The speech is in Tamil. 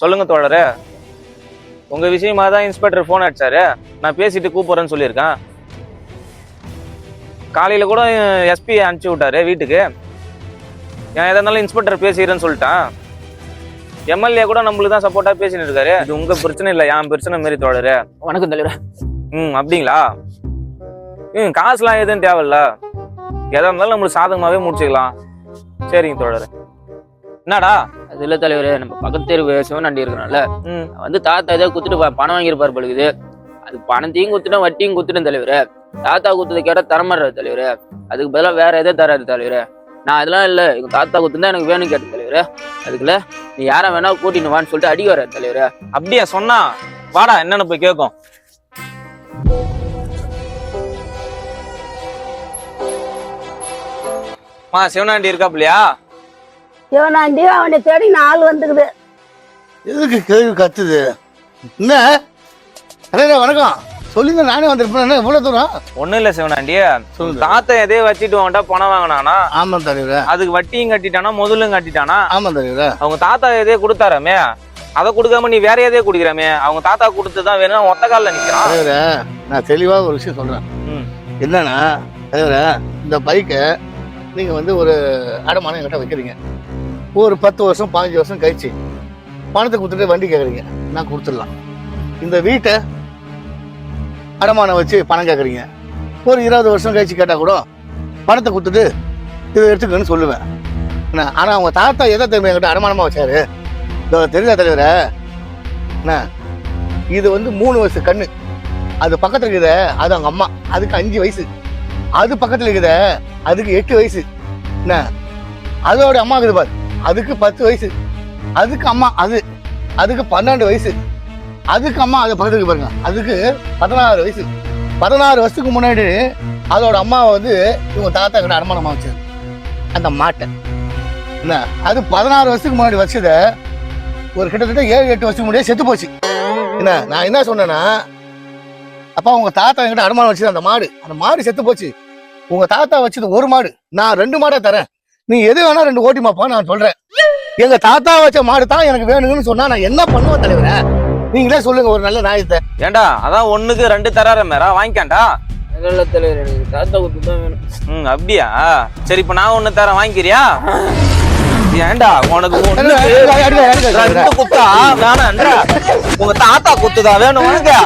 சொல்லுங்க தோழரே. உங்க விஷயமா தான் இன்ஸ்பெக்டர் போன் அடிச்சாரு. நான் பேசிட்டு கூப்பிடுறேன்னு சொல்லியிருக்கேன். காலையில கூட எஸ்பி அனுப்பிச்சு விட்டாரு வீட்டுக்கு. ஏன் எதா இருந்தாலும் இன்ஸ்பெக்டர் பேசிக்கிறேன்னு சொல்லிட்டான். எம்எல்ஏ கூட நம்மளுக்கு தான் சப்போர்ட்டா பேசிட்டு இருக்காரு. இது உங்க பிரச்சனை இல்லை, என் பிரச்சனை மாரி தோழரே. வணக்கம் தலைவரே. அப்படிங்களா? காசுலாம் எதுவும் தேவையில்ல, எதா இருந்தாலும் நம்மளுக்கு சாதகமாவே முடிச்சுக்கலாம். சரிங்க தோழரே. என்னடா? அது இல்ல தலைவரே, நம்ம பக்கத்து தெரு சிவனாண்டி இருக்கிறனால வந்து தாத்தா ஏதோ குத்துட்டு பணம் வாங்கியிருப்பாரு பழுகுது. அது பணத்தையும் குத்துட்டேன், வட்டியும் குத்துட்டேன் தலைவரே. தாத்தா குத்துதை கேட்டா தரமாடுறாரு தலைவரே. அதுக்கு பதிலாக வேற எதோ தராரு தலைவரே. நான் அதெல்லாம் இல்லை, எங்க தாத்தா குத்துதான் எனக்கு வேணும் கேட்டேன் தலைவரே. அதுக்குள்ள நீ யாரை வேணா கூட்டின்னு வான்னு சொல்லிட்டு அடி வர்றாரு தலைவரே. அப்படியா சொன்னா? வாடா என்னன்னு போய் கேட்கும். சிவனாண்டி இருக்காப்லையா? சிவனாண்டி அவனை தேடி நாள் வந்துக்குது. எதுக்கு கேள்வி கத்துது? என்ன அடே வணக்கம் சொல்லுங்க, நானே வந்திருப்பேன். இவ்வளவு தூரம்? ஒண்ணும் இல்ல சிவனாண்டி, தாத்தா எதையோ வச்சுட்டு அவன்கிட்ட பணம் வாங்கினானா? ஆமா தலைவரே. அதுக்கு வட்டியும் கட்டிட்டானா, முதலும் கட்டிட்டானா? ஆமா தலைவரே. அவங்க தாத்தா எதையோ கொடுத்தாராமே, அதை கொடுக்காம நீ வேற எதையோ குடிக்கிறாமே. அவங்க தாத்தா கொடுத்துதான் வேணும், ஒத்த காலில் நிக்கிறான். தலைவரே நான் தெளிவா ஒரு விஷயம் சொல்றேன். என்னன்னா தலைவரே, இந்த பைக்கை நீங்க வந்து ஒரு அடமானம் என்கிட்ட வைக்கிறீங்க. ஒரு 10 வருஷம் 15 வருஷம் கழிச்சு பணத்தை கொடுத்துட்டு வண்டி கேட்குறீங்க, நான் கொடுத்துடலாம். இந்த வீட்டை அடமானம் வச்சு பணம் கேட்குறீங்க, ஒரு 20 வருஷம் கழிச்சு கேட்டால் கூட பணத்தை கொடுத்துட்டு இதை எடுத்துக்கன்னு சொல்லுவேன். என்ன ஆனால் அவங்க தாத்தா எதை தெரியுமா என்கிட்ட அடமானமாக வச்சாரு? தெரியுதா தலைவரே? என்ன இது வந்து 3 வயசு கண்ணு, அது பக்கத்தில் இருக்குத அது அவங்க அம்மா, அதுக்கு 5 வயசு. அது பக்கத்தில் இருக்குத அதுக்கு 8 வயசு. என்ன அதோட அம்மா இருக்குது பாரு, அதுக்கு 10 வயசு. அதுக்கு அம்மா அதுக்கு 12 வயசு. அதுக்கு அம்மா அது பக்கத்துக்கு பாருங்க, அதுக்கு 16 வயசு. 16 வருஷத்துக்கு முன்னாடி அதோட அம்மாவை வந்து இவங்க தாத்தா கிட்ட அடமானமா வச்சது அந்த மாட்டை. என்ன அது 16 வருஷத்துக்கு முன்னாடி வச்சத ஒரு கிட்டத்தட்ட 7-8 வருஷத்துக்கு முன்னாடியே செத்து போச்சு. என்ன நான் என்ன சொன்னேன்னா, அப்பா உங்க தாத்தா என்கிட்ட அடமானம் வச்சது அந்த மாடு செத்து போச்சு. உங்க தாத்தா வச்சது ஒரு மாடு, நான் 2 மாடை தரேன், நீ எது வேணா 2 ஓட்டிமாப்பா நான் சொல்றேன். எங்க தாத்தா வச்ச மாடு தான் எனக்கு வேணுங்கன்னு சொன்னா நான் என்ன பண்ணுவேன் தலைவரே? நீங்களே சொல்லுங்க ஒரு நல்ல நியாயத்தை. ஏண்டா அதான் 1க்கு 2 தரார மேரா வாங்கிக்காண்டா. நல்ல தலைவர், எனக்கு தாத்தா குத்து தான் வேணும். அப்படியா? சரி இப்ப நான் 1 தரேன், வாங்கிக்கிறியா? ஏண்டா உனக்கு குத்தா வேணாம்டா, உங்க தாத்தா குத்துதான் வேணும் உனக்கு.